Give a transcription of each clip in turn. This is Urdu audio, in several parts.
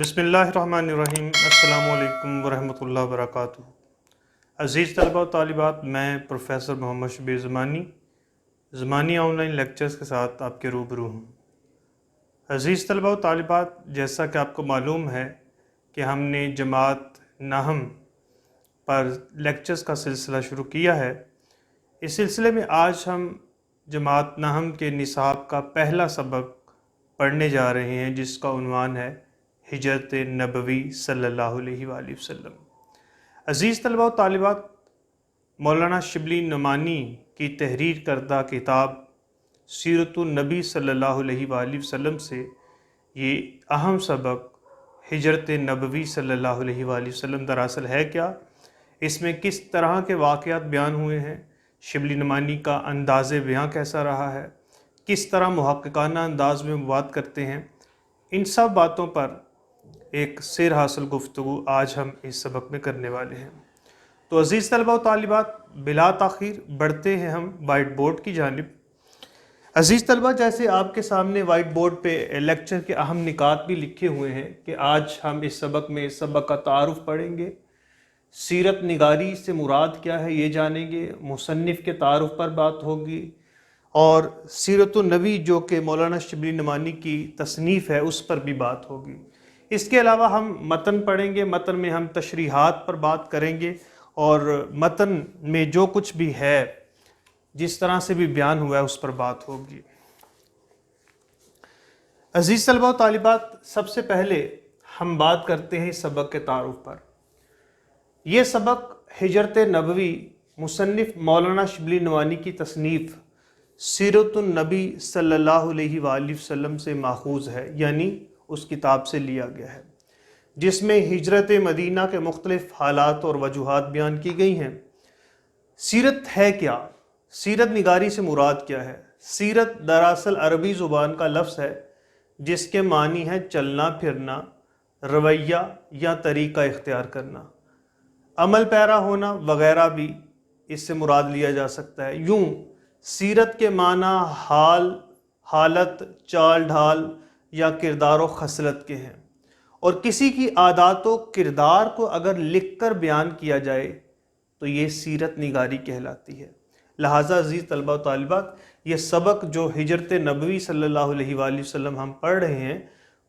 بسم اللہ الرحمن الرحیم۔ السلام علیکم ورحمۃ اللہ وبرکاتہ۔ عزیز طلبہ و طالبات، میں پروفیسر محمد شبیر زمانی آن لائن لیکچرز کے ساتھ آپ کے روبرو ہوں۔ عزیز طلبہ و طالبات، جیسا کہ آپ کو معلوم ہے کہ ہم نے جماعت نحم پر لیکچرز کا سلسلہ شروع کیا ہے۔ اس سلسلے میں آج ہم جماعت نحم کے نصاب کا پہلا سبق پڑھنے جا رہے ہیں، جس کا عنوان ہے ہجرت نبوی صلی اللہ علیہ وآلہ وسلم۔ عزیز طلبہ و طالبات، مولانا شبلی نعمانی کی تحریر کردہ کتاب سیرت النبی صلی اللہ علیہ وآلہ وسلم سے یہ اہم سبق ہجرت نبوی صلی اللہ علیہ وآلہ وسلم دراصل ہے کیا، اس میں کس طرح کے واقعات بیان ہوئے ہیں، شبلی نعمانی کا انداز بیاں کیسا رہا ہے، کس طرح محققانہ انداز میں بات کرتے ہیں، ان سب باتوں پر ایک سیر حاصل گفتگو آج ہم اس سبق میں کرنے والے ہیں۔ تو عزیز طلبہ و طالبات، بلا تاخیر بڑھتے ہیں ہم وائٹ بورڈ کی جانب۔ عزیز طلبہ، جیسے آپ کے سامنے وائٹ بورڈ پہ لیکچر کے اہم نکات بھی لکھے ہوئے ہیں کہ آج ہم اس سبق کا تعارف پڑھیں گے، سیرت نگاری سے مراد کیا ہے یہ جانیں گے، مصنف کے تعارف پر بات ہوگی، اور سیرت النبی جو کہ مولانا شبلی نعمانی کی تصنیف ہے اس پر بھی بات ہوگی۔ اس کے علاوہ ہم متن پڑھیں گے، متن میں ہم تشریحات پر بات کریں گے، اور متن میں جو کچھ بھی ہے، جس طرح سے بھی بیان ہوا ہے، اس پر بات ہوگی۔ عزیز طلبہ و طالبات، سب سے پہلے ہم بات کرتے ہیں اس سبق کے تعارف پر۔ یہ سبق ہجرت نبوی مصنف مولانا شبلی نعمانی کی تصنیف سیرت النبی صلی اللہ علیہ وآلہ وسلم سے ماخوذ ہے، یعنی اس کتاب سے لیا گیا ہے، جس میں ہجرت مدینہ کے مختلف حالات اور وجوہات بیان کی گئی ہیں۔ سیرت ہے کیا؟ سیرت نگاری سے مراد کیا ہے؟ سیرت دراصل عربی زبان کا لفظ ہے جس کے معنی ہے چلنا پھرنا، رویہ یا طریقہ اختیار کرنا، عمل پیرا ہونا وغیرہ بھی اس سے مراد لیا جا سکتا ہے۔ یوں سیرت کے معنی حال، حالت، چال ڈھال یا کردار و خصلت کے ہیں، اور کسی کی عادات و کردار کو اگر لکھ کر بیان کیا جائے تو یہ سیرت نگاری کہلاتی ہے۔ لہٰذا عزیز طلبہ و طالبات، یہ سبق جو ہجرت نبوی صلی اللہ علیہ وآلہ وسلم ہم پڑھ رہے ہیں،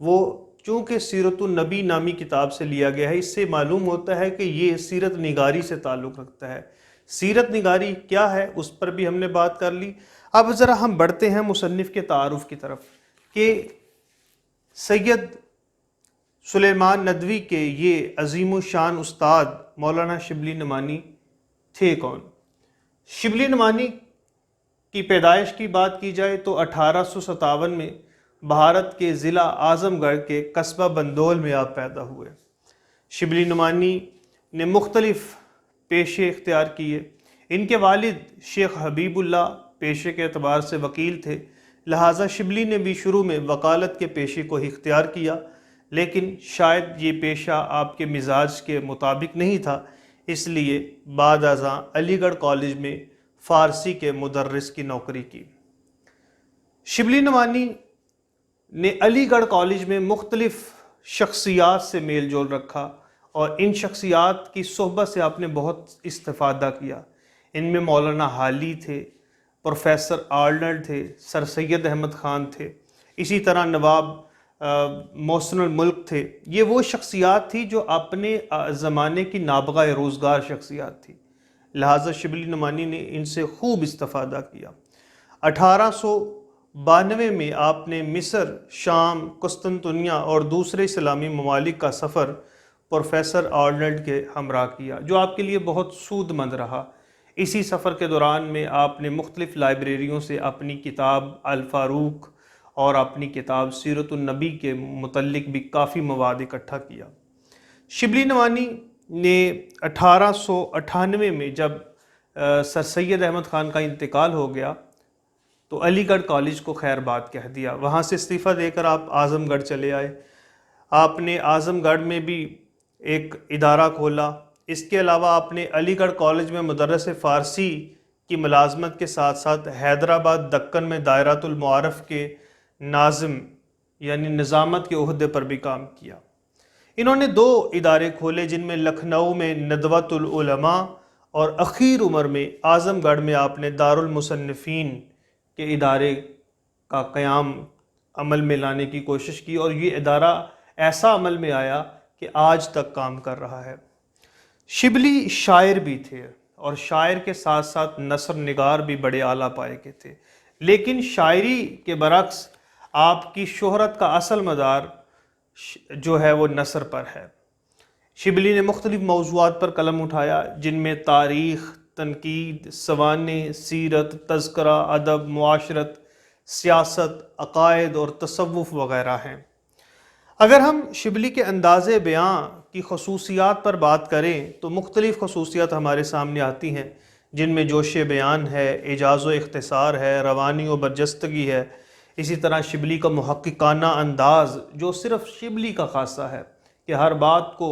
وہ چونکہ سیرت النبی نامی کتاب سے لیا گیا ہے، اس سے معلوم ہوتا ہے کہ یہ سیرت نگاری سے تعلق رکھتا ہے۔ سیرت نگاری کیا ہے اس پر بھی ہم نے بات کر لی۔ اب ذرا ہم بڑھتے ہیں مصنف کے تعارف کی طرف کہ سید سلیمان ندوی کے یہ عظیم الشان استاد مولانا شبلی نعمانی تھے کون؟ شبلی نعمانی کی پیدائش کی بات کی جائے تو 1857 میں بھارت کے ضلع اعظم گڑھ کے قصبہ بندول میں آپ پیدا ہوئے۔ شبلی نعمانی نے مختلف پیشے اختیار کیے۔ ان کے والد شیخ حبیب اللہ پیشے کے اعتبار سے وکیل تھے، لہٰذا شبلی نے بھی شروع میں وکالت کے پیشے کو ہی اختیار کیا، لیکن شاید یہ پیشہ آپ کے مزاج کے مطابق نہیں تھا، اس لیے بعد ازاں علی گڑھ کالج میں فارسی کے مدرس کی نوکری کی۔ شبلی نعمانی نے علی گڑھ کالج میں مختلف شخصیات سے میل جول رکھا، اور ان شخصیات کی صحبت سے آپ نے بہت استفادہ کیا۔ ان میں مولانا حالی تھے، پروفیسر آرنلڈ تھے، سر سید احمد خان تھے، اسی طرح نواب محسن الملک تھے۔ یہ وہ شخصیات تھی جو اپنے زمانے کی نابغہ روزگار شخصیات تھی، لہٰذا شبلی نعمانی نے ان سے خوب استفادہ کیا۔ 1892 میں آپ نے مصر، شام، قسطنطنیہ اور دوسرے اسلامی ممالک کا سفر پروفیسر آرنلڈ کے ہمراہ کیا، جو آپ کے لیے بہت سود مند رہا۔ اسی سفر کے دوران میں آپ نے مختلف لائبریریوں سے اپنی کتاب الفاروق اور اپنی کتاب سیرت النبی کے متعلق بھی کافی مواد اکٹھا کیا۔ شبلی نعمانی نے 1898 میں جب سر سید احمد خان کا انتقال ہو گیا تو علی گڑھ کالج کو خیر بات کہہ دیا، وہاں سے استعفیٰ دے کر آپ اعظم گڑھ چلے آئے۔ آپ نے اعظم گڑھ میں بھی ایک ادارہ کھولا۔ اس کے علاوہ آپ نے علی گڑھ کالج میں مدرس فارسی کی ملازمت کے ساتھ ساتھ حیدرآباد دکن میں دائرۃ المعارف کے ناظم یعنی نظامت کے عہدے پر بھی کام کیا۔ انہوں نے 2 ادارے کھولے جن میں لکھنؤ میں ندوۃ العلماء اور اخیر عمر میں اعظم گڑھ میں آپ نے دارالمصنفین کے ادارے کا قیام عمل میں لانے کی کوشش کی، اور یہ ادارہ ایسا عمل میں آیا کہ آج تک کام کر رہا ہے۔ شبلی شاعر بھی تھے، اور شاعر کے ساتھ ساتھ نثر نگار بھی بڑے اعلیٰ پائے کے تھے، لیکن شاعری کے برعکس آپ کی شہرت کا اصل مدار جو ہے وہ نثر پر ہے۔ شبلی نے مختلف موضوعات پر قلم اٹھایا، جن میں تاریخ، تنقید، سوانح، سیرت، تذکرہ، ادب، معاشرت، سیاست، عقائد اور تصوف وغیرہ ہیں۔ اگر ہم شبلی کے انداز بیاں کی خصوصیات پر بات کریں تو مختلف خصوصیات ہمارے سامنے آتی ہیں، جن میں جوش بیان ہے، اعجاز و اختصار ہے، روانی و برجستگی ہے۔ اسی طرح شبلی کا محققانہ انداز جو صرف شبلی کا خاصہ ہے کہ ہر بات کو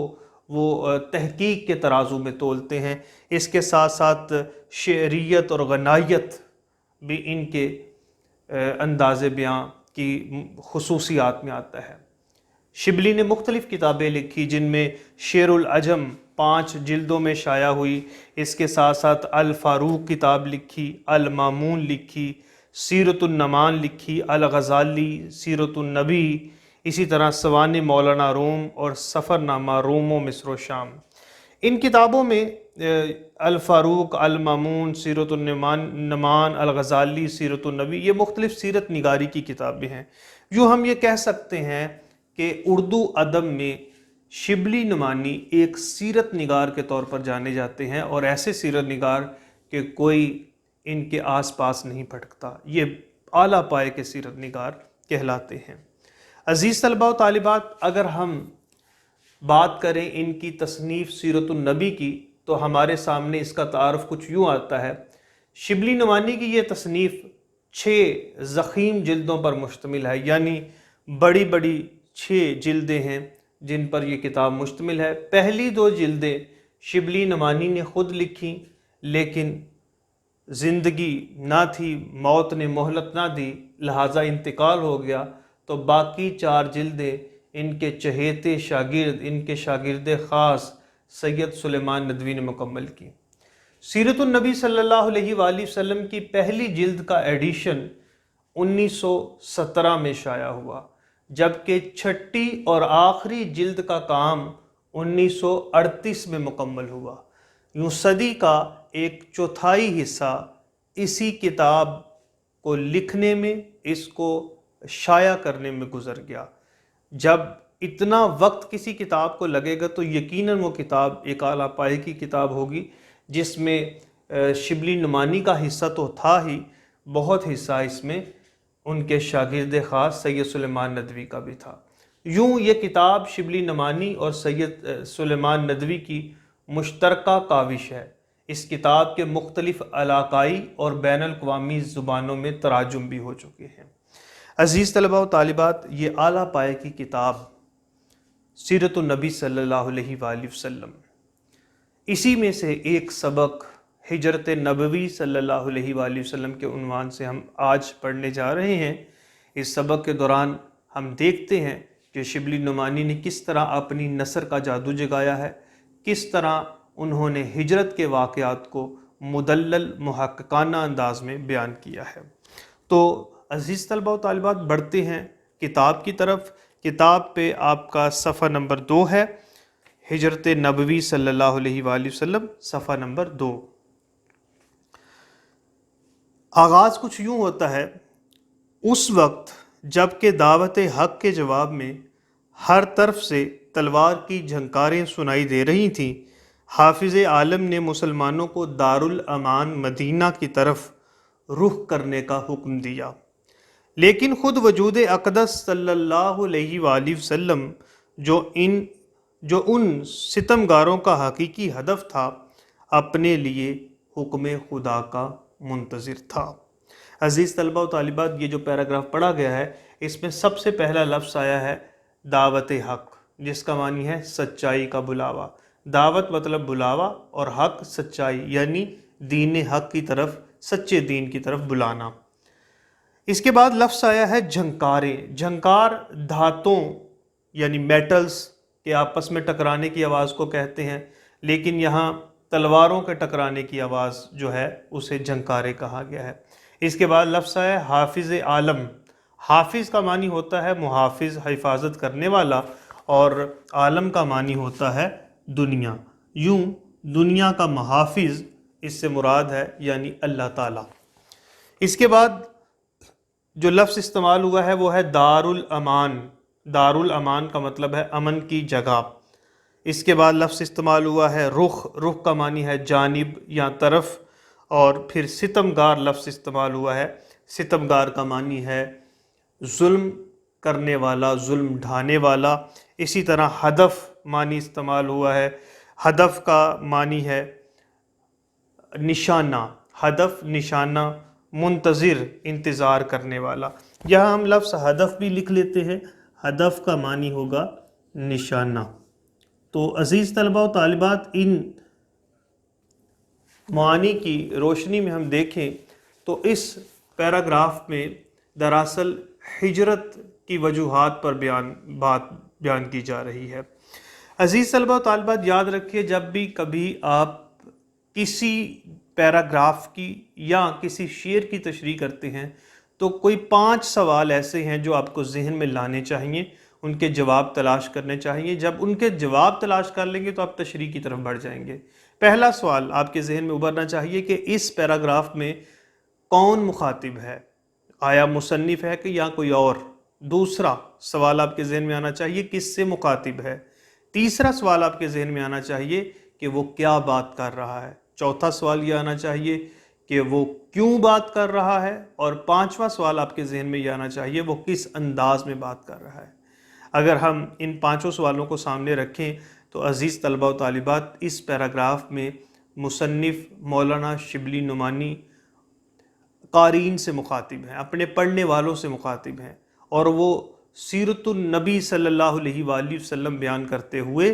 وہ تحقیق کے ترازو میں تولتے ہیں۔ اس کے ساتھ ساتھ شعریت اور غنائیت بھی ان کے انداز بیاں کی خصوصیات میں آتا ہے۔ شبلی نے مختلف کتابیں لکھی، جن میں شعر العجم 5 جلدوں میں شائع ہوئی، اس کے ساتھ ساتھ الفاروق کتاب لکھی، المامون لکھی، سیرت النعمان لکھی، الغزالی، سیرت النبی، اسی طرح سوانح مولانا روم اور سفر نامہ روم و مصر و شام۔ ان کتابوں میں الفاروق، المامون، سیرت النعمان، الغزالی، سیرت النبی، یہ مختلف سیرت نگاری کی کتابیں ہیں۔ یوں ہم یہ کہہ سکتے ہیں کہ اردو ادب میں شبلی نعمانی ایک سیرت نگار کے طور پر جانے جاتے ہیں، اور ایسے سیرت نگار کہ کوئی ان کے آس پاس نہیں بھٹکتا، یہ اعلیٰ پائے کے سیرت نگار کہلاتے ہیں۔ عزیز طلباء و طالبات، اگر ہم بات کریں ان کی تصنیف سیرت النبی کی تو ہمارے سامنے اس کا تعارف کچھ یوں آتا ہے۔ شبلی نعمانی کی یہ تصنیف 6 ضخیم جلدوں پر مشتمل ہے، یعنی بڑی بڑی 6 جلدیں ہیں جن پر یہ کتاب مشتمل ہے۔ پہلی 2 جلدیں شبلی نعمانی نے خود لکھی، لیکن زندگی نہ تھی، موت نے مہلت نہ دی، لہٰذا انتقال ہو گیا، تو باقی 4 جلدیں ان کے چہیتے شاگرد، ان کے شاگرد خاص سید سلیمان ندوی نے مکمل کی۔ سیرت النبی صلی اللہ علیہ وآلہ وسلم کی پہلی جلد کا ایڈیشن 1917 میں شائع ہوا، جبکہ چھٹی اور آخری جلد کا کام 1938 میں مکمل ہوا۔ یوں صدی کا 1/4 حصہ اسی کتاب کو لکھنے میں، اس کو شائع کرنے میں گزر گیا۔ جب اتنا وقت کسی کتاب کو لگے گا تو یقیناً وہ کتاب ایک اعلیٰ پائے کی کتاب ہوگی، جس میں شبلی نعمانی کا حصہ تو تھا ہی، بہت حصہ اس میں ان کے شاگرد خاص سید سلیمان ندوی کا بھی تھا۔ یوں یہ کتاب شبلی نعمانی اور سید سلیمان ندوی کی مشترکہ کاوش ہے۔ اس کتاب کے مختلف علاقائی اور بین الاقوامی زبانوں میں تراجم بھی ہو چکے ہیں۔ عزیز طلباء و طالبات، یہ اعلیٰ پائے کی کتاب سیرت النبی صلی اللہ علیہ وآلہ وسلم، اسی میں سے ایک سبق ہجرت نبوی صلی اللہ علیہ وآلہ وسلم کے عنوان سے ہم آج پڑھنے جا رہے ہیں۔ اس سبق کے دوران ہم دیکھتے ہیں کہ شبلی نعمانی نے کس طرح اپنی نثر کا جادو جگایا ہے، کس طرح انہوں نے ہجرت کے واقعات کو مدلل محققانہ انداز میں بیان کیا ہے۔ تو عزیز طلباء و طالبات، بڑھتے ہیں کتاب کی طرف۔ کتاب پہ آپ کا صفحہ نمبر 2 ہے، ہجرت نبوی صلی اللہ علیہ وآلہ وسلم، صفحہ نمبر 2۔ آغاز کچھ یوں ہوتا ہے: اس وقت جب کہ دعوت حق کے جواب میں ہر طرف سے تلوار کی جھنکاریں سنائی دے رہی تھیں، حافظ عالم نے مسلمانوں کو دارالامان مدینہ کی طرف رخ کرنے کا حکم دیا، لیکن خود وجود اقدس صلی اللہ علیہ وآلہ وسلم جو ان ستمگاروں کا حقیقی ہدف تھا، اپنے لیے حکم خدا کا منتظر تھا۔ عزیز طلباء و طالبات، یہ جو پیراگراف پڑھا گیا ہے، اس میں سب سے پہلا لفظ آیا ہے دعوت حق، جس کا معنی ہے سچائی کا بلاوا۔ دعوت مطلب بلاوا، اور حق سچائی، یعنی دین حق کی طرف، سچے دین کی طرف بلانا۔ اس کے بعد لفظ آیا ہے جھنکاریں۔ جھنکار دھاتوں یعنی میٹلز کہ آپس میں ٹکرانے کی آواز کو کہتے ہیں، لیکن یہاں تلواروں کے ٹکرانے کی آواز جو ہے اسے جھنکارے کہا گیا ہے۔ اس کے بعد لفظ ہے حافظ عالم۔ حافظ کا معنی ہوتا ہے محافظ، حفاظت کرنے والا، اور عالم کا معنی ہوتا ہے دنیا۔ یوں دنیا کا محافظ اس سے مراد ہے یعنی اللہ تعالیٰ۔ اس کے بعد جو لفظ استعمال ہوا ہے وہ ہے دار الامان۔ دار الامان کا مطلب ہے امن کی جگہ۔ اس کے بعد لفظ استعمال ہوا ہے رخ۔ رخ کا معنی ہے جانب یا طرف، اور پھر ستمگار لفظ استعمال ہوا ہے۔ ستمگار کا معنی ہے ظلم کرنے والا، ظلم ڈھانے والا۔ اسی طرح ہدف معنی استعمال ہوا ہے۔ ہدف کا معنی ہے نشانہ، ہدف نشانہ، منتظر انتظار کرنے والا۔ یہاں ہم لفظ ہدف بھی لکھ لیتے ہیں، ہدف کا معنی ہوگا نشانہ۔ تو عزیز طلبہ و طالبات، ان معانی کی روشنی میں ہم دیکھیں تو اس پیراگراف میں دراصل ہجرت کی وجوہات پر بات بیان کی جا رہی ہے۔ عزیز طلبہ و طالبات، یاد رکھیے جب بھی کبھی آپ کسی پیراگراف کی یا کسی شعر کی تشریح کرتے ہیں تو کوئی 5 سوال ایسے ہیں جو آپ کو ذہن میں لانے چاہیے، ان کے جواب تلاش کرنے چاہیے۔ جب ان کے جواب تلاش کر لیں گے تو آپ تشریح کی طرف بڑھ جائیں گے۔ پہلا سوال آپ کے ذہن میں ابھرنا چاہیے کہ اس پیراگراف میں کون مخاطب ہے؟ آیا مصنف ہے کہ یا کوئی اور؟ دوسرا سوال آپ کے ذہن میں آنا چاہیے کس سے مخاطب ہے؟ تیسرا سوال آپ کے ذہن میں آنا چاہیے کہ وہ کیا بات کر رہا ہے؟ چوتھا سوال یہ آنا چاہیے کہ وہ کیوں بات کر رہا ہے؟ اور 5واں سوال آپ کے ذہن میں یہ آنا چاہیے وہ کس انداز میں بات کر رہا ہے۔ اگر ہم ان 5 سوالوں کو سامنے رکھیں تو عزیز طلبہ و طالبات، اس پیراگراف میں مصنف مولانا شبلی نعمانی قارئین سے مخاطب ہیں، اپنے پڑھنے والوں سے مخاطب ہیں، اور وہ سیرت النبی صلی اللہ علیہ وآلہ وسلم بیان کرتے ہوئے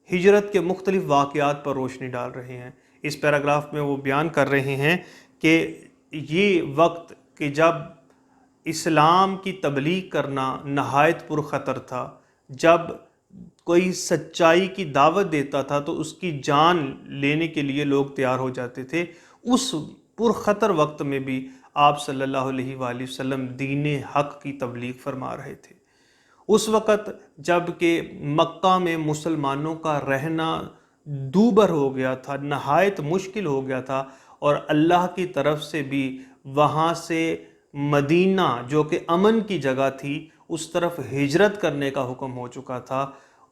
ہجرت کے مختلف واقعات پر روشنی ڈال رہے ہیں۔ اس پیراگراف میں وہ بیان کر رہے ہیں کہ یہ وقت کہ جب اسلام کی تبلیغ کرنا نہایت پرخطر تھا، جب کوئی سچائی کی دعوت دیتا تھا تو اس کی جان لینے کے لیے لوگ تیار ہو جاتے تھے، اس پرخطر وقت میں بھی آپ صلی اللہ علیہ وآلہ وسلم دین حق کی تبلیغ فرما رہے تھے۔ اس وقت جب کہ مکہ میں مسلمانوں کا رہنا دوبر ہو گیا تھا، نہایت مشکل ہو گیا تھا، اور اللہ کی طرف سے بھی وہاں سے مدینہ جو کہ امن کی جگہ تھی اس طرف ہجرت کرنے کا حکم ہو چکا تھا،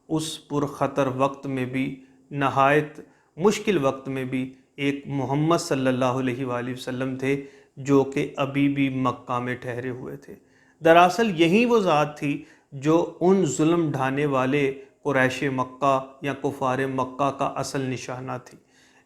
اس پرخطر وقت میں بھی، نہایت مشکل وقت میں بھی ایک محمد صلی اللہ علیہ وآلہ وسلم تھے جو کہ ابھی بھی مکہ میں ٹھہرے ہوئے تھے۔ دراصل یہی وہ ذات تھی جو ان ظلم ڈھانے والے قریش مکہ یا کفار مکہ کا اصل نشانہ تھی،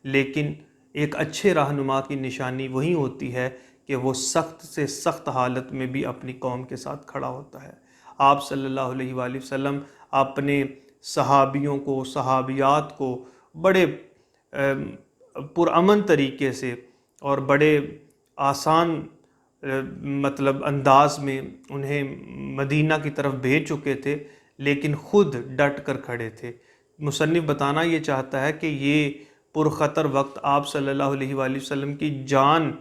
لیکن ایک اچھے رہنما کی نشانی وہی ہوتی ہے کہ وہ سخت سے سخت حالت میں بھی اپنی قوم کے ساتھ کھڑا ہوتا ہے۔ آپ صلی اللہ علیہ وآلہ وسلم اپنے صحابیوں کو، صحابیات کو بڑے پرامن طریقے سے اور بڑے آسان انداز میں انہیں مدینہ کی طرف بھیج چکے تھے، لیکن خود ڈٹ کر کھڑے تھے۔ مصنف بتانا یہ چاہتا ہے کہ یہ پرخطر وقت آپ صلی اللہ علیہ وآلہ وسلم کی جان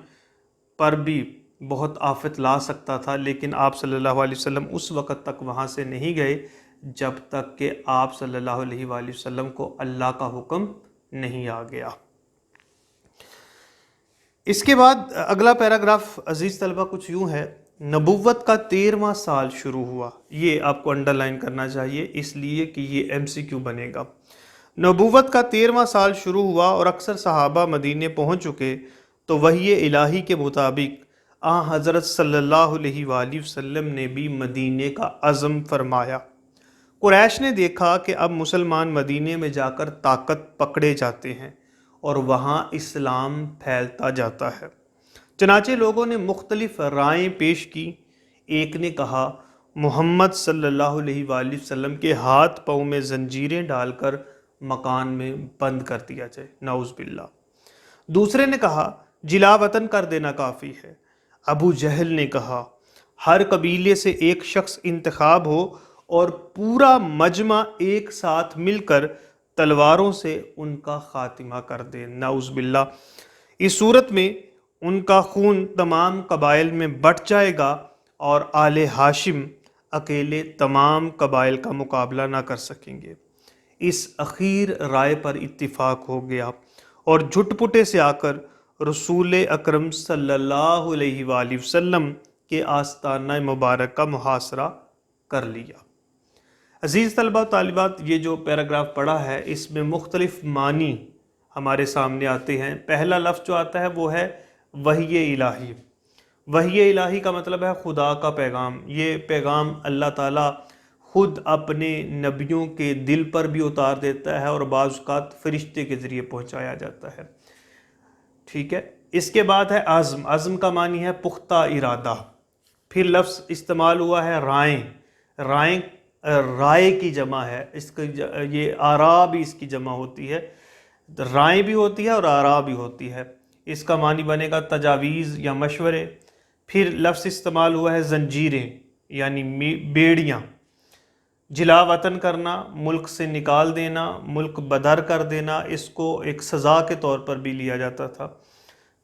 پر بھی بہت آفت لا سکتا تھا، لیکن آپ صلی اللہ علیہ وسلم اس وقت تک وہاں سے نہیں گئے جب تک کہ آپ صلی اللہ علیہ وآلہ وسلم کو اللہ کا حکم نہیں آ گیا۔ اس کے بعد اگلا پیراگراف عزیز طلبہ کچھ یوں ہے: نبوت کا 13واں سال شروع ہوا۔ یہ آپ کو انڈر لائن کرنا چاہیے اس لیے کہ یہ MCQ بنے گا۔ نبوت کا 13واں سال شروع ہوا اور اکثر صحابہ مدینے پہنچ چکے تو وحی الہی کے مطابق حضرت صلی اللہ علیہ وآلہ وسلم نے بھی مدینے کا عزم فرمایا۔ قریش نے دیکھا کہ اب مسلمان مدینے میں جا کر طاقت پکڑے جاتے ہیں اور وہاں اسلام پھیلتا جاتا ہے، چنانچہ لوگوں نے مختلف رائیں پیش کی۔ ایک نے کہا محمد صلی اللہ علیہ وآلہ وسلم کے ہاتھ پاؤں میں زنجیریں ڈال کر مکان میں بند کر دیا جائے، نعوذ باللہ۔ دوسرے نے کہا جلا وطن کر دینا کافی ہے۔ ابو جہل نے کہا ہر قبیلے سے ایک شخص انتخاب ہو اور پورا مجمع ایک ساتھ مل کر تلواروں سے ان کا خاتمہ کر دے۔ نعوذ باللہ۔ اس صورت میں ان کا خون تمام قبائل میں بٹ جائے گا اور آل ہاشم اکیلے تمام قبائل کا مقابلہ نہ کر سکیں گے۔ اس اخیر رائے پر اتفاق ہو گیا اور جھٹ پٹے سے آ کر رسول اکرم صلی اللہ علیہ وآلہ وسلم کے آستانہ مبارک کا محاصرہ کر لیا۔ عزیز طلبہ و طالبات، یہ جو پیراگراف پڑھا ہے اس میں مختلف معنی ہمارے سامنے آتے ہیں۔ پہلا لفظ جو آتا ہے وہ ہے وحی الہی۔ وحی الہی کا مطلب ہے خدا کا پیغام۔ یہ پیغام اللہ تعالیٰ خود اپنے نبیوں کے دل پر بھی اتار دیتا ہے اور بعض اوقات فرشتے کے ذریعے پہنچایا جاتا ہے۔ ٹھیک ہے۔ اس کے بعد ہے عزم۔ عزم کا معنی ہے پختہ ارادہ۔ پھر لفظ استعمال ہوا ہے رائیں۔ رائیں رائے کی جمع ہے، اس کا یہ آراء بھی اس کی جمع ہوتی ہے، رائیں بھی ہوتی ہے اور آراء بھی ہوتی ہے۔ اس کا معنی بنے گا تجاویز یا مشورے۔ پھر لفظ استعمال ہوا ہے زنجیریں یعنی بیڑیاں۔ جلا وطن کرنا، ملک سے نکال دینا، ملک بدر کر دینا، اس کو ایک سزا کے طور پر بھی لیا جاتا تھا۔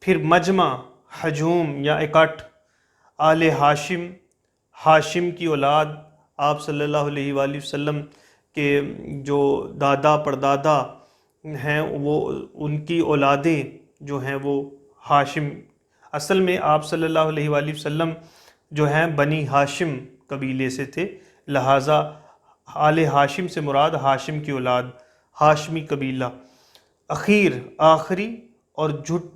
پھر مجمع، ہجوم یا اکٹھ۔ آل ہاشم، ہاشم کی اولاد، آپ صلی اللہ علیہ وآلہ وسلم کے جو دادا پردادا ہیں وہ ان کی اولادیں جو ہیں وہ ہاشم، اصل میں آپ صلی اللہ علیہ وآلہ وسلم جو ہیں بنی ہاشم قبیلے سے تھے، لہٰذا آل ہاشم سے مراد ہاشم کی اولاد، ہاشمی قبیلہ۔ اخیر، آخری، اور جھٹ،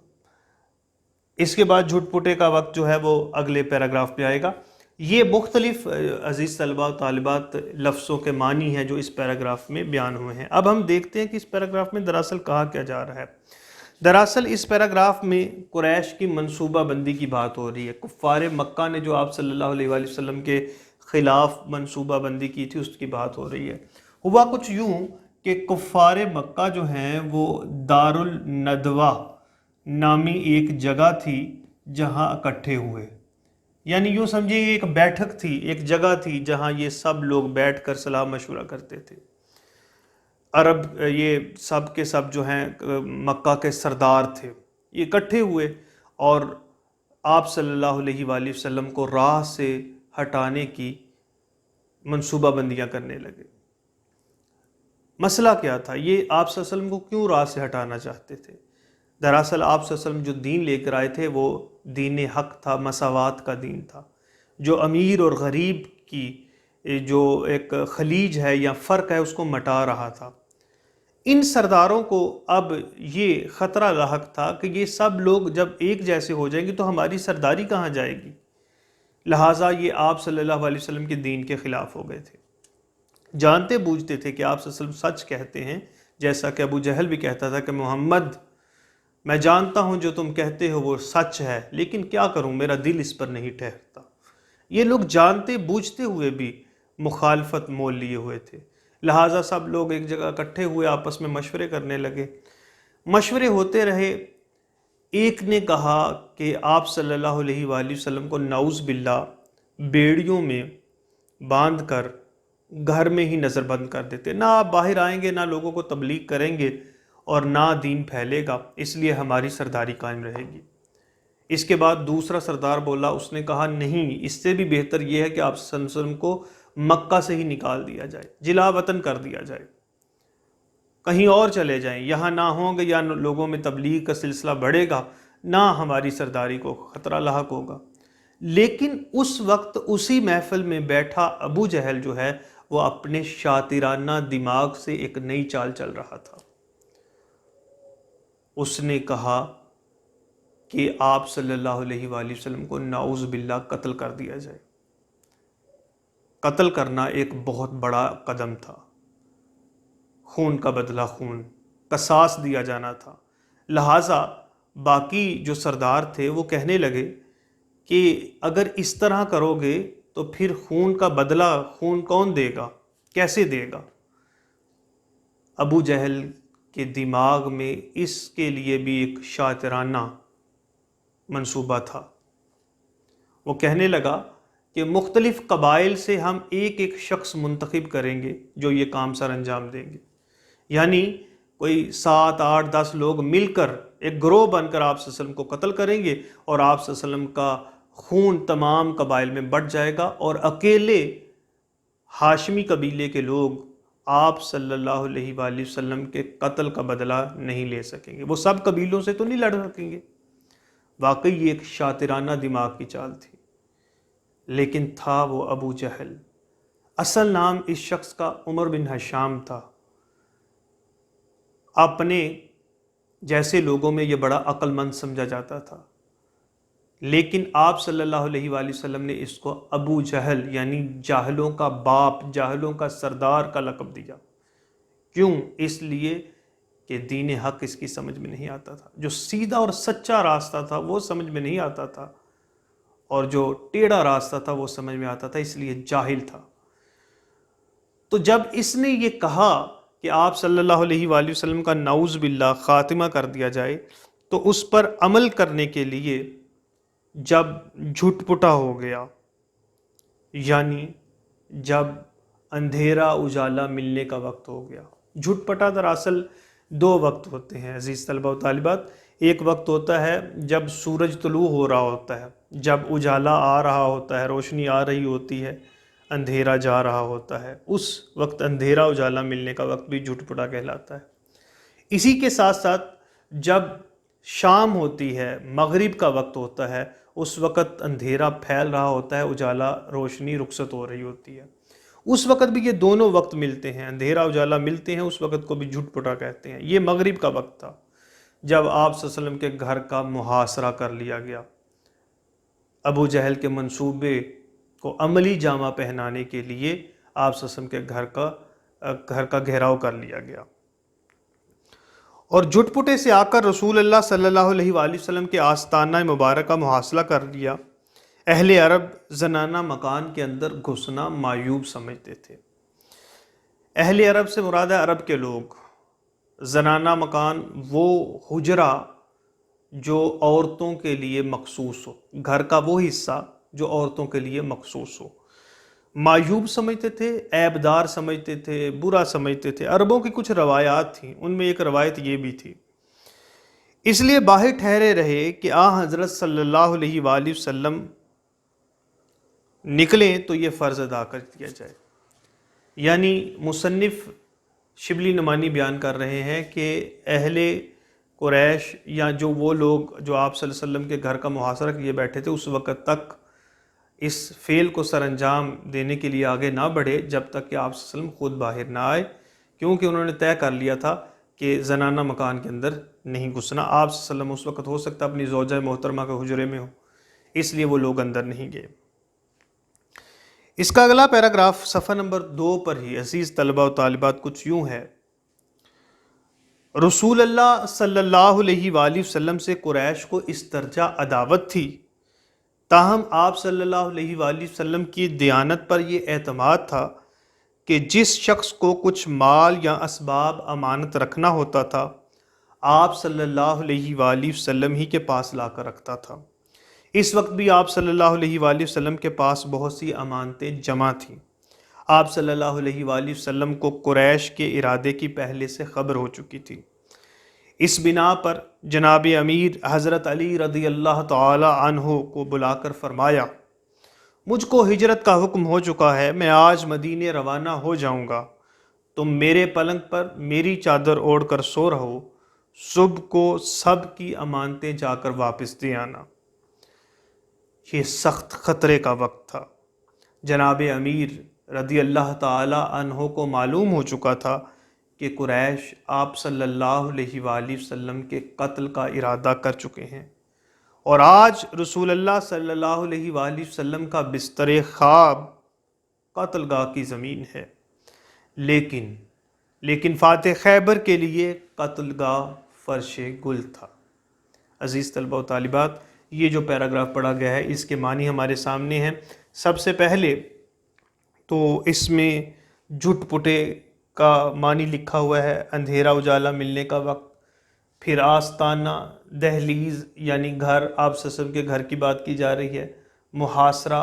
اس کے بعد جھٹ پٹے کا وقت جو ہے وہ اگلے پیراگراف پہ آئے گا۔ یہ مختلف عزیز طلبہ و طالبات لفظوں کے معنی ہیں جو اس پیراگراف میں بیان ہوئے ہیں۔ اب ہم دیکھتے ہیں کہ اس پیراگراف میں دراصل کہا کیا جا رہا ہے۔ دراصل اس پیراگراف میں قریش کی منصوبہ بندی کی بات ہو رہی ہے۔ کفار مکہ نے جو آپ صلی اللہ علیہ وآلہ وسلم کے خلاف منصوبہ بندی کی تھی اس کی بات ہو رہی ہے۔ ہوا کچھ یوں کہ کفار مکہ جو ہیں وہ دار الندوہ نامی ایک جگہ تھی جہاں اکٹھے ہوئے، یعنی یوں سمجھیے ایک بیٹھک تھی، ایک جگہ تھی جہاں یہ سب لوگ بیٹھ کر صلاح مشورہ کرتے تھے۔ عرب یہ سب کے سب جو ہیں مکہ کے سردار تھے، یہ اکٹھے ہوئے اور آپ صلی اللہ علیہ وآلہ وسلم کو راہ سے ہٹانے کی منصوبہ بندیاں کرنے لگے۔ مسئلہ کیا تھا؟ یہ آپ صلی اللہ علیہ وسلم کو کیوں راہ سے ہٹانا چاہتے تھے؟ دراصل آپ صلی اللہ علیہ وسلم جو دین لے کر آئے تھے وہ دین حق تھا، مساوات کا دین تھا، جو امیر اور غریب کی جو ایک خلیج ہے یا فرق ہے اس کو مٹا رہا تھا۔ ان سرداروں کو اب یہ خطرہ لاحق تھا کہ یہ سب لوگ جب ایک جیسے ہو جائیں گے تو ہماری سرداری کہاں جائے گی، لہٰذا یہ آپ صلی اللہ علیہ وسلم کے دین کے خلاف ہو گئے تھے۔ جانتے بوجھتے تھے کہ آپ صلی اللہ علیہ وسلم سچ کہتے ہیں، جیسا کہ ابو جہل بھی کہتا تھا کہ محمد میں جانتا ہوں جو تم کہتے ہو وہ سچ ہے، لیکن کیا کروں میرا دل اس پر نہیں ٹھہرتا۔ یہ لوگ جانتے بوجھتے ہوئے بھی مخالفت مول لیے ہوئے تھے، لہٰذا سب لوگ ایک جگہ اکٹھے ہوئے، آپس میں مشورے کرنے لگے۔ مشورے ہوتے رہے، ایک نے کہا کہ آپ صلی اللہ علیہ وآلہ وسلم کو نعوذ باللہ بیڑیوں میں باندھ کر گھر میں ہی نظر بند کر دیتے، نہ آپ باہر آئیں گے، نہ لوگوں کو تبلیغ کریں گے اور نہ دین پھیلے گا، اس لیے ہماری سرداری قائم رہے گی۔ اس کے بعد دوسرا سردار بولا، اس نے کہا نہیں، اس سے بھی بہتر یہ ہے کہ آپ صلی اللہ علیہ وسلم کو مکہ سے ہی نکال دیا جائے، جلا وطن کر دیا جائے، کہیں اور چلے جائیں، یہاں نہ ہوں گے، یا لوگوں میں تبلیغ کا سلسلہ بڑھے گا، نہ ہماری سرداری کو خطرہ لاحق ہوگا۔ لیکن اس وقت اسی محفل میں بیٹھا ابو جہل جو ہے وہ اپنے شاطرانہ دماغ سے ایک نئی چال چل رہا تھا۔ اس نے کہا کہ آپ صلی اللہ علیہ وآلہ وسلم کو نعوذ باللہ قتل کر دیا جائے۔ قتل کرنا ایک بہت بڑا قدم تھا، خون کا بدلہ خون، قصاص دیا جانا تھا، لہٰذا باقی جو سردار تھے وہ کہنے لگے کہ اگر اس طرح کرو گے تو پھر خون کا بدلہ خون کون دے گا، کیسے دے گا؟ ابو جہل کے دماغ میں اس کے لیے بھی ایک شاطرانہ منصوبہ تھا۔ وہ کہنے لگا کہ مختلف قبائل سے ہم ایک ایک شخص منتخب کریں گے جو یہ کام سر انجام دیں گے، یعنی کوئی 7 8 10 لوگ مل کر ایک گروہ بن کر آپ صلی اللہ علیہ وسلم کو قتل کریں گے، اور آپ صلی اللہ علیہ وسلم کا خون تمام قبائل میں بٹ جائے گا، اور اکیلے ہاشمی قبیلے کے لوگ آپ صلی اللہ علیہ وآلہ وسلم کے قتل کا بدلہ نہیں لے سکیں گے، وہ سب قبیلوں سے تو نہیں لڑ سکیں گے۔ واقعی یہ ایک شاطرانہ دماغ کی چال تھی، لیکن تھا وہ ابو جہل۔ اصل نام اس شخص کا عمر بن ہشام تھا۔ اپنے جیسے لوگوں میں یہ بڑا عقل مند سمجھا جاتا تھا، لیکن آپ صلی اللہ علیہ وآلہ وسلم نے اس کو ابو جہل یعنی جاہلوں کا باپ، جاہلوں کا سردار کا لقب دیا۔ کیوں؟ اس لیے کہ دین حق اس کی سمجھ میں نہیں آتا تھا، جو سیدھا اور سچا راستہ تھا وہ سمجھ میں نہیں آتا تھا، اور جو ٹیڑھا راستہ تھا وہ سمجھ میں آتا تھا، اس لیے جاہل تھا۔ تو جب اس نے یہ کہا کہ آپ صلی اللہ علیہ وآلہ وسلم کا نعوذ باللہ خاتمہ کر دیا جائے، تو اس پر عمل کرنے کے لیے جب جھٹ پٹا ہو گیا، یعنی جب اندھیرا اجالا ملنے کا وقت ہو گیا۔ جھٹ پٹا دراصل 2 وقت ہوتے ہیں عزیز طلبہ و طالبات۔ ایک وقت ہوتا ہے جب سورج طلوع ہو رہا ہوتا ہے، جب اجالا آ رہا ہوتا ہے، روشنی آ رہی ہوتی ہے، اندھیرا جا رہا ہوتا ہے، اس وقت اندھیرا اجالا ملنے کا وقت بھی جھٹ پٹا کہلاتا ہے۔ اسی کے ساتھ ساتھ جب شام ہوتی ہے، مغرب کا وقت ہوتا ہے، اس وقت اندھیرا پھیل رہا ہوتا ہے، اجالا روشنی رخصت ہو رہی ہوتی ہے، اس وقت بھی یہ دونوں وقت ملتے ہیں، اندھیرا اجالا ملتے ہیں، اس وقت کو بھی جھٹ پٹا کہتے ہیں۔ یہ مغرب کا وقت تھا جب آپ صلی اللہ علیہ وسلم کے گھر کا محاصرہ کر لیا گیا۔ ابو جہل کے منصوبے کو عملی جامہ پہنانے کے لیے آپ صلی اللہ علیہ وسلم کے گھر کا گھیراؤ کر لیا گیا، اور جھٹ پٹے سے آ کر رسول اللہ صلی اللہ علیہ وآلہ وسلم کے آستانہ مبارکہ محاصرہ کر لیا۔ اہل عرب زنانہ مکان کے اندر گھسنا معیوب سمجھتے تھے۔ اہل عرب سے مراد ہے عرب کے لوگ۔ زنانہ مکان وہ حجرہ جو عورتوں کے لیے مخصوص ہو، گھر کا وہ حصہ جو عورتوں کے لیے مخصوص ہو، معیوب سمجھتے تھے، عیبدار سمجھتے تھے، برا سمجھتے تھے۔ عربوں کی کچھ روایات تھیں، ان میں ایک روایت یہ بھی تھی، اس لیے باہر ٹھہرے رہے کہ حضرت صلی اللہ علیہ وآلہ وسلم نکلیں تو یہ فرض ادا کر دیا جائے۔ یعنی مصنف شبلی نعمانی بیان کر رہے ہیں کہ اہل قریش یا جو وہ لوگ جو آپ صلی اللہ علیہ وسلم کے گھر کا محاصرہ کیے بیٹھے تھے، اس وقت تک اس فعل کو سر انجام دینے کے لیے آگے نہ بڑھے جب تک کہ آپ صلی اللہ علیہ وسلم خود باہر نہ آئے، کیونکہ انہوں نے طے کر لیا تھا کہ زنانہ مکان کے اندر نہیں گھسنا۔ آپ صلی اللہ علیہ وسلم اس وقت ہو سکتا اپنی زوجہ محترمہ کے حجرے میں ہو، اس لیے وہ لوگ اندر نہیں گئے۔ اس کا اگلا پیراگراف صفحہ نمبر 2 پر ہی عزیز طلبہ و طالبات کچھ یوں ہے: رسول اللہ صلی اللہ علیہ وآلہ وسلم سے قریش کو اس درجہ عداوت تھی، تاہم آپ صلی اللہ علیہ وآلہ وسلم کی دیانت پر یہ اعتماد تھا کہ جس شخص کو کچھ مال یا اسباب امانت رکھنا ہوتا تھا، آپ صلی اللہ علیہ وآلہ وسلم ہی کے پاس لا کر رکھتا تھا۔ اس وقت بھی آپ صلی اللہ علیہ وآلہ وسلم کے پاس بہت سی امانتیں جمع تھیں۔ آپ صلی اللہ علیہ وآلہ وسلم کو قریش کے ارادے کی پہلے سے خبر ہو چکی تھی۔ اس بنا پر جناب امیر حضرت علی رضی اللہ تعالی عنہ کو بلا کر فرمایا: مجھ کو ہجرت کا حکم ہو چکا ہے، میں آج مدینے روانہ ہو جاؤں گا، تم میرے پلنگ پر میری چادر اوڑھ کر سو رہو، صبح کو سب کی امانتیں جا کر واپس دے آنا۔ یہ سخت خطرے کا وقت تھا۔ جناب امیر رضی اللہ تعالی عنہ کو معلوم ہو چکا تھا کہ قریش آپ صلی اللہ علیہ وآلہ وسلم کے قتل کا ارادہ کر چکے ہیں، اور آج رسول اللہ صلی اللہ علیہ وآلہ وسلم کا بستر خواب قتل گاہ کی زمین ہے، لیکن فاتح خیبر کے لیے قتل گاہ فرش گل تھا۔ عزیز طلبہ و طالبات، یہ جو پیراگراف پڑھا گیا ہے اس کے معنی ہمارے سامنے ہیں۔ سب سے پہلے تو اس میں جھٹ پٹے کا معنی لکھا ہوا ہے، اندھیرا اجالا ملنے کا وقت، پھر آستانہ، دہلیز یعنی گھر، آپ صلی اللہ علیہ وسلم کے گھر کی بات کی جا رہی ہے، محاصرہ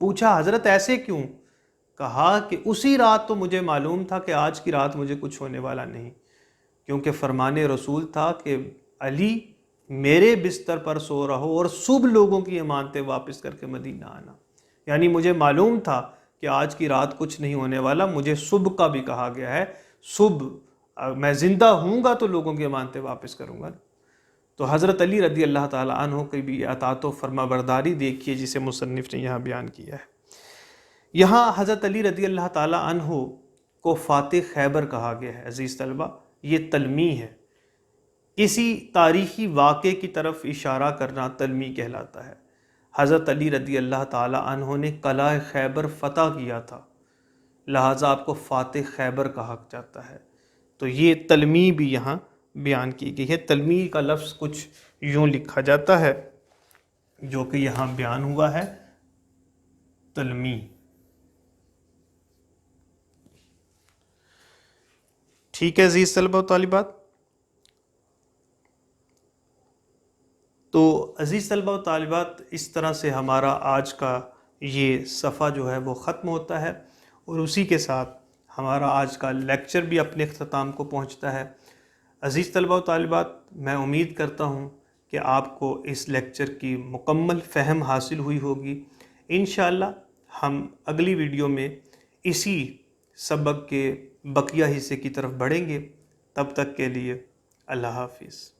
پوچھا حضرت ایسے کیوں؟ کہا کہ اسی رات تو مجھے معلوم تھا کہ آج کی رات مجھے کچھ ہونے والا نہیں، کیونکہ فرمان رسول تھا کہ علی میرے بستر پر سو رہو اور صبح لوگوں کی امانتیں واپس کر کے مدینہ آنا۔ یعنی مجھے معلوم تھا کہ آج کی رات کچھ نہیں ہونے والا، مجھے صبح کا بھی کہا گیا ہے، صبح میں زندہ ہوں گا تو لوگوں کی امانتیں واپس کروں گا۔ تو حضرت علی رضی اللہ تعالیٰ عنہ کی بھی اطاعت و فرما برداری دیکھیے جسے مصنف نے یہاں بیان کیا ہے۔ یہاں حضرت علی رضی اللہ تعالیٰ عنہ کو فاتح خیبر کہا گیا ہے۔ عزیز طلبہ، یہ تلمیح ہے، کسی تاریخی واقعے کی طرف اشارہ کرنا تلمیح کہلاتا ہے۔ حضرت علی رضی اللہ تعالیٰ عنہ نے قلعہ خیبر فتح کیا تھا، لہٰذا آپ کو فاتح خیبر کہا جاتا ہے۔ تو یہ تلمیح بھی یہاں بیان کی گئی ہے۔ تلمیح کا لفظ کچھ یوں لکھا جاتا ہے جو کہ یہاں بیان ہوا ہے، تلمیح۔ ٹھیک ہے عزیز طلبہ و طالبات، تو عزیز طلبہ و طالبات، اس طرح سے ہمارا آج کا یہ صفحہ جو ہے وہ ختم ہوتا ہے، اور اسی کے ساتھ ہمارا آج کا لیکچر بھی اپنے اختتام کو پہنچتا ہے۔ عزیز طلبہ و طالبات، میں امید کرتا ہوں کہ آپ کو اس لیکچر کی مکمل فہم حاصل ہوئی ہوگی۔ انشاءاللہ ہم اگلی ویڈیو میں اسی سبق کے بقیہ حصے کی طرف بڑھیں گے۔ تب تک کے لیے اللہ حافظ۔